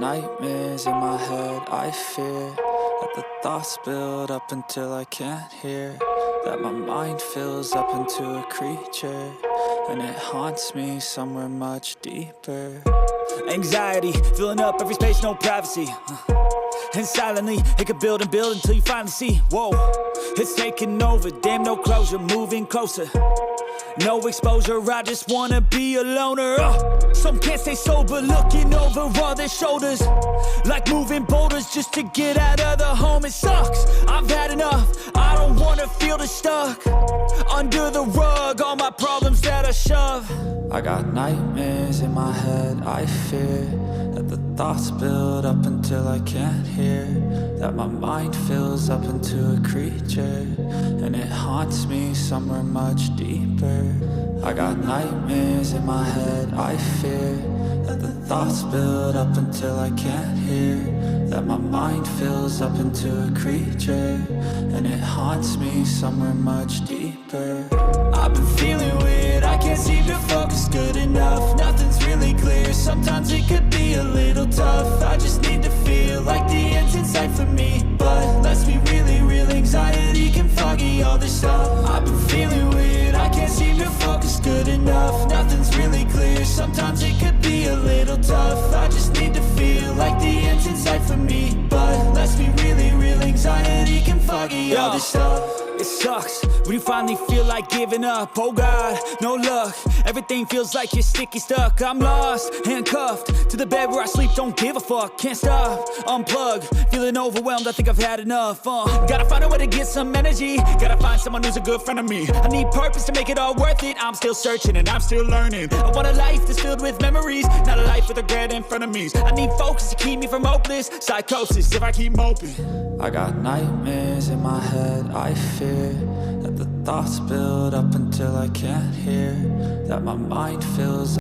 nightmares in my head, I fear that the thoughts build up until I can't hear, that my mind fills up into a creature, and it haunts me somewhere much deeper. Anxiety, filling up every space, no privacy. And silently, it could build and build until you finally see, whoa, it's taking over, damn no closure, moving closer. No exposure, I just wanna be a loner. Some can't stay sober, looking over all their shoulders, like moving boulders just to get out of the home. It sucks, I've had enough, I don't wanna feel the stuck under the rug, all my problems that I shove. I got nightmares in my head, I fear that the thoughts build up until I can't hear, that my mind fills up into a creature, and it haunts me somewhere much deeper. I got nightmares in my head, I fear that the thoughts build up until I can't hear, that my mind fills up into a creature, and it haunts me somewhere much deeper. I've been feeling weird, I can't seem to focus good enough, nothing's really clear, sometimes it could be a little tough, I just need to feel like the end's in sight for me, but let's be really real, anxiety can foggy all this stuff. I've been feeling weird, I can't seem to focus good enough, nothing's really clear, sometimes it could be a little tough, I just need to feel like the end's in sight for me, but let's be really real, anxiety can foggy all this stuff. It sucks when you finally feel like giving up. Oh God, no luck. Everything feels like you're sticky stuck. I'm lost, handcuffed to the bed where I sleep. Don't give a fuck, can't stop. Unplug, feeling overwhelmed. I think I've had enough. Gotta find a way to get some energy. Gotta find someone who's a good friend of me. I need purpose to make it all worth it. I'm still searching and I'm still learning. I want a life that's filled with memories, not a life with regret and frenemies. I need focus to keep me from hopeless psychosis if I keep moping. I got nightmares in my head, I fear that the thoughts build up until I can't hear, that my mind fills